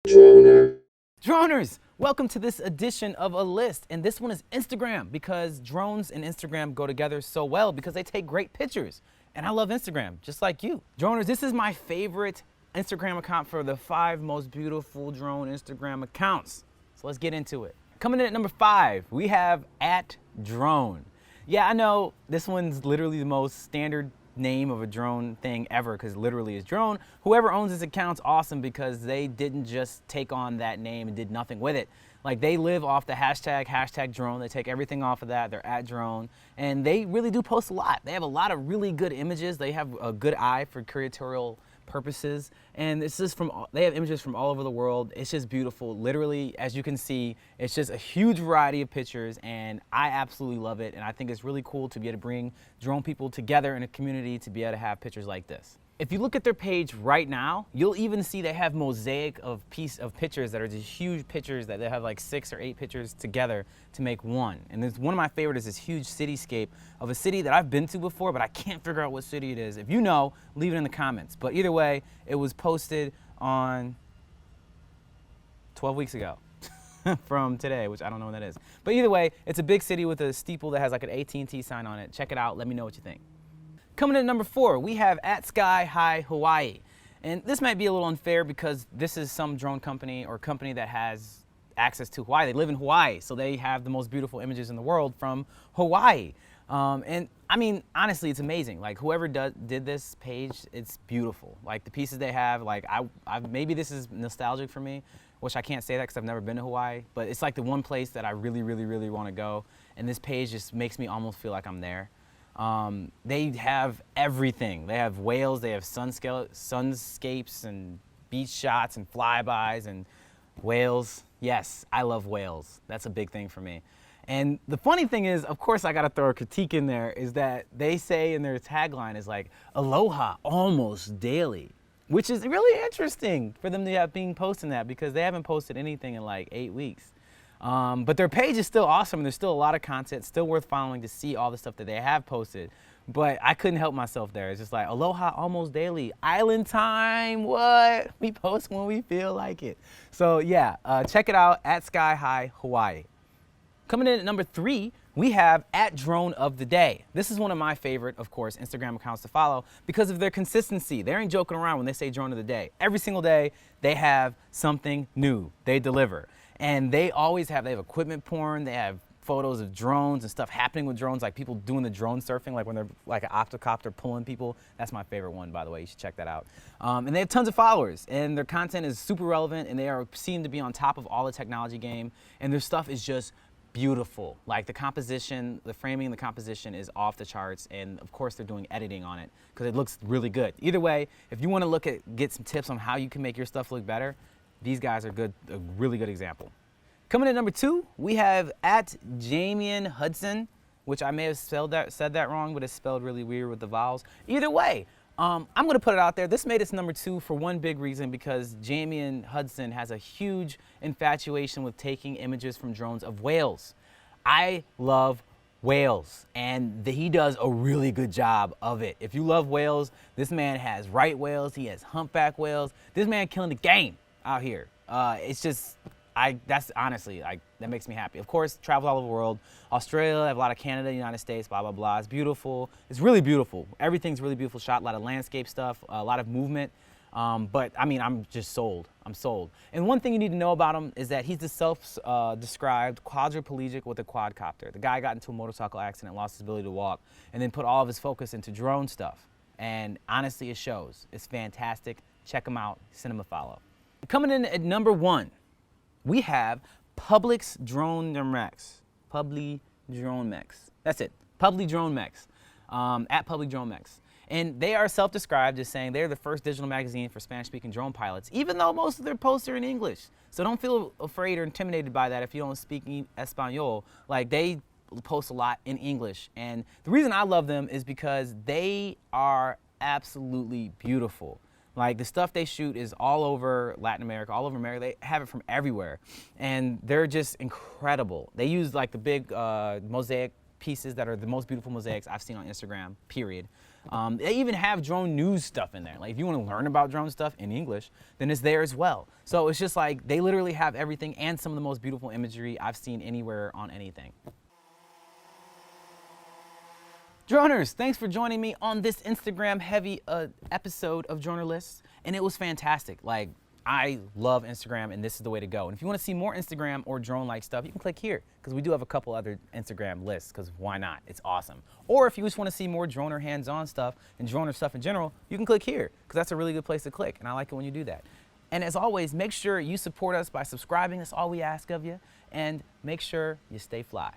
Droners, welcome to this edition of A List, and this one is Instagram because drones and Instagram go together so well because they take great pictures, and I love Instagram, just like you. Droners, this is my favorite Instagram account for the 5 most beautiful drone Instagram accounts, so let's get into it. Coming in at number 5, we have @drone. Yeah, I know this one's literally the most standard name of a drone thing ever because literally is drone. Whoever owns this account's awesome because they didn't just take on that name and did nothing with it. Like, they live off the hashtag drone. They take everything off of that. They're @drone, and they really do post a lot. They have a lot of really good images. They have a good eye for curatorial purposes, and this is they have images from all over the world. It's just beautiful. Literally, as you can see, it's just a huge variety of pictures, and I absolutely love it. And I think it's really cool to be able to bring drone people together in a community to be able to have pictures like this. If you look at their page right now, you'll even see they have mosaic of pictures that are just huge pictures that they have like 6 or 8 pictures together to make one. And there's one of my favorites is this huge cityscape of a city that I've been to before, but I can't figure out what city it is. If you know, leave it in the comments. But either way, it was posted on 12 weeks ago from today, which I don't know when that is. But either way, it's a big city with a steeple that has like an AT&T sign on it. Check it out. Let me know what you think. Coming in at number 4, we have @SkyHighHawaii. And this might be a little unfair because this is some drone company or company that has access to Hawaii. They live in Hawaii, so they have the most beautiful images in the world from Hawaii. And I mean, honestly, it's amazing. Like, whoever did this page, it's beautiful. Like, the pieces they have, like, maybe this is nostalgic for me, which I can't say that because I've never been to Hawaii, but it's like the one place that I really, really, really want to go. And this page just makes me almost feel like I'm there. They have everything. They have whales, they have sunscapes and beach shots and flybys and whales. Yes, I love whales. That's a big thing for me. And the funny thing is, of course I gotta throw a critique in there, is that they say in their tagline is like, aloha almost daily, which is really interesting for them to have been posting that because they haven't posted anything in like 8 weeks. But their page is still awesome, and there's still a lot of content, still worth following to see all the stuff that they have posted. But I couldn't help myself there. It's just like, aloha almost daily, island time, what? We post when we feel like it. So yeah, check it out, @SkyHighHawaii. Coming in at number 3, we have @drone of the day. This is one of my favorite, of course, Instagram accounts to follow because of their consistency. They ain't joking around when they say drone of the day. Every single day, they have something new. They deliver. And they have equipment porn, they have photos of drones and stuff happening with drones, like people doing the drone surfing, like when they're like an octocopter pulling people. That's my favorite one, by the way, you should check that out. And they have tons of followers, and their content is super relevant, and they are seen to be on top of all the technology game, and their stuff is just beautiful. Like, the composition, the framing and the composition is off the charts, and of course they're doing editing on it because it looks really good. Either way, if you want to get some tips on how you can make your stuff look better, these guys are good, a really good example. Coming in at number 2, we have @Damien Hudson, which I may have said that wrong, but it's spelled really weird with the vowels. Either way, I'm gonna put it out there. This made us number 2 for one big reason, because Damien Hudson has a huge infatuation with taking images from drones of whales. I love whales, and he does a really good job of it. If you love whales, this man has right whales, he has humpback whales. This man killing the game out here. It's just, that's honestly, that makes me happy. Of course, travels all over the world. Australia, I have a lot of Canada, United States, blah, blah, blah. It's beautiful. It's really beautiful. Everything's really beautiful shot, a lot of landscape stuff, a lot of movement. But I mean, I'm just sold. I'm sold. And one thing you need to know about him is that he's the self-described quadriplegic with a quadcopter. The guy got into a motorcycle accident, lost his ability to walk, and then put all of his focus into drone stuff. And honestly, it shows. It's fantastic. Check him out. Send him a follow. Coming in at number 1, we have Publix Drone Mex. Publix Drone Mex. That's it. Publix Drone Mex. @Publix Drone Mex. And they are self-described as saying they're the first digital magazine for Spanish-speaking drone pilots, even though most of their posts are in English. So don't feel afraid or intimidated by that if you don't speak Espanol. Like, they post a lot in English. And the reason I love them is because they are absolutely beautiful. Like, the stuff they shoot is all over Latin America, all over America. They have it from everywhere. And they're just incredible. They use like the big mosaic pieces that are the most beautiful mosaics I've seen on Instagram, period. They even have drone news stuff in there. Like if you want to learn about drone stuff in English, then it's there as well. So it's just like they literally have everything and some of the most beautiful imagery I've seen anywhere on anything. Droners, thanks for joining me on this Instagram heavy episode of Droner Lists, and it was fantastic. Like, I love Instagram, and this is the way to go. And if you want to see more Instagram or drone-like stuff, you can click here, because we do have a couple other Instagram lists, because why not? It's awesome. Or if you just want to see more droner hands-on stuff and droner stuff in general, you can click here, because that's a really good place to click, and I like it when you do that. And as always, make sure you support us by subscribing. That's all we ask of you. And make sure you stay fly.